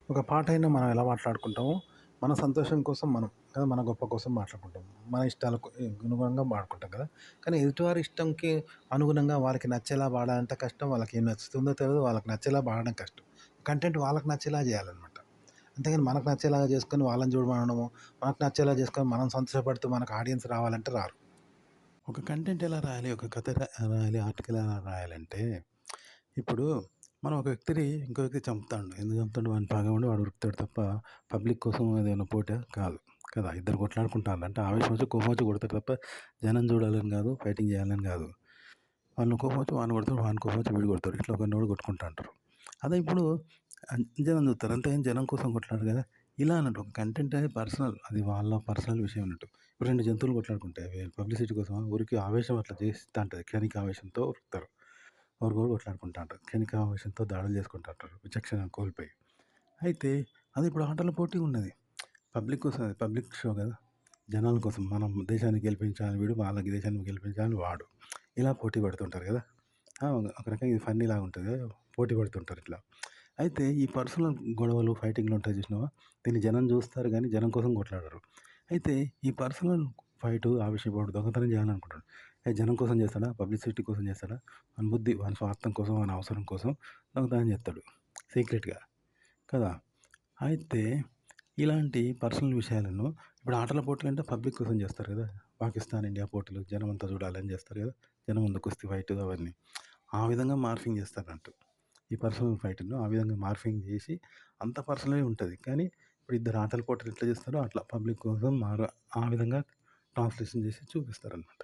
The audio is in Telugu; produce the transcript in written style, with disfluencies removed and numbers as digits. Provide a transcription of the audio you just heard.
ఒక పాటైనా మనం ఎలా మాట్లాడుకుంటామో, మన సంతోషం కోసం మనం కదా! మన గొప్ప కోసం మాట్లాడుకుంటాం. మన ఇష్టాలకు అనుగుణంగా పాడుకుంటాం కదా! కానీ ఎదుటివారి ఇష్టంకి అనుగుణంగా వాళ్ళకి నచ్చేలా పాడాలంటే కష్టం. వాళ్ళకేం నచ్చుతుందో తెలవదు. వాళ్ళకి నచ్చేలా పాడడం కష్టం. కంటెంట్ వాళ్ళకి నచ్చేలా చేయాలనమాట. అంతేగాని మనకు నచ్చేలాగా చేసుకొని వాళ్ళని చూడమనడము, మనకు నచ్చేలా చేసుకొని మనం సంతోషపడుతూ మనకు ఆడియన్స్ రావాలంటే రారు. ఒక కంటెంట్ ఎలా రాయాలి? ఒక కథ రాయాలి, ఆర్టికల్ ఎలా రాయాలంటే, ఇప్పుడు మనం ఒక వ్యక్తిని ఇంకో వ్యక్తి చంపుతాండు. ఎందుకు చంపుతాండు? వాని పగబడి వాడు ఉరుకుతాడు తప్ప, పబ్లిక్ కోసం ఏదైనా పోటా కాదు. కదా! ఇద్దరు కొట్లాడుకుంటాండ్రు అంటే ఆవేశం వచ్చి కోపం వచ్చి కొడతారు తప్ప, జనం చూడాలని కాదు, ఫైటింగ్ చేయాలని కాదు. వాళ్ళు కోపం వచ్చి వాడిని కొడతారు, వాని కోపం వచ్చి వీడు కొడతాడు. ఇట్లా ఒకరినొకడు కొట్టుకుంటా ఉంటారు. అదే ఇప్పుడు జనం చూస్తారు. అంతేగాని జనం కోసం కొట్లాడరు కదా! ఇలా అన్నట్టు ఒక కంటెంట్ అనేది పర్సనల్. అది వాళ్ళ పర్సనల్ విషయం అన్నట్టు. ఇప్పుడు 2 జంతువులు కొట్లాడుకుంటాయి. అవి పబ్లిసిటీ కోసం ఊరికే ఆవేశం అట్లా చేస్తాంటది. క్షణిక ఆవేశంతో ఉరుకుతారు. ఒకరికొకరు కొట్లాడుకుంటా ఉంటారు. క్షణిక ఆవేశంతో దాడులు చేసుకుంటా ఉంటారు. విచక్షణ కోల్పోయి. అయితే అది ఇప్పుడు ఆటల పోటీ ఉన్నది. పబ్లిక్ కోసం అది పబ్లిక్ షో కదా! జనాల కోసం మనం దేశాన్ని గెలిపించాలని వీడు, వాళ్ళ దేశాన్ని గెలిపించాలని వాడు. ఇలా పోటీ పడుతుంటారు కదా! ఒక రకంగా ఇది ఫన్నీ లాగా ఉంటది కదా! పోటీ పడుతుంటారు ఇట్లా. అయితే ఈ పర్సనల్ గొడవలు, ఫైటింగ్‌లు ఉంటాయి చూసినావా? దీన్ని జనం చూస్తారు గానీ, జనం కోసం కొట్లాడరు. అయితే ఈ పర్సనల్ ఫైటు, ఆవేశపడు, దొంగతనం చేయాలనుకుంటాడు. జనం కోసం చేస్తాడా? పబ్లిసిటీ కోసం చేస్తాడా? వాని బుద్ధి, వాని స్వార్థం కోసం, వాని అవసరం కోసం దొంగతనం చేస్తాడు సీక్రెట్‌గా. కదా! అయితే ఇలాంటి పర్సనల్ విషయాలను ఇప్పుడు ఆటల పోటీలంటే పబ్లిక్ కోసం చేస్తారు కదా! పాకిస్తాన్, ఇండియా పోటీలు జనమంతా చూడాలని చేస్తారు కదా! జనం ముందు కుస్తీ ఫైటు అవన్నీ. ఆ విధంగా మార్ఫింగ్ చేస్తారంట. ఈ పర్సనల్ ఫైట్‌ను ఆ విధంగా మార్ఫింగ్ చేసి అంత పర్సనలే ఉంటది. కానీ ఇప్పుడు ఇద్దరు ఆటల పోటీలు ఎట్లా చేస్తారో అట్లా పబ్లిక్ కోసం ఆ విధంగా ట్రాన్స్‌లేషన్ చేసి చూపిస్తారనమాట.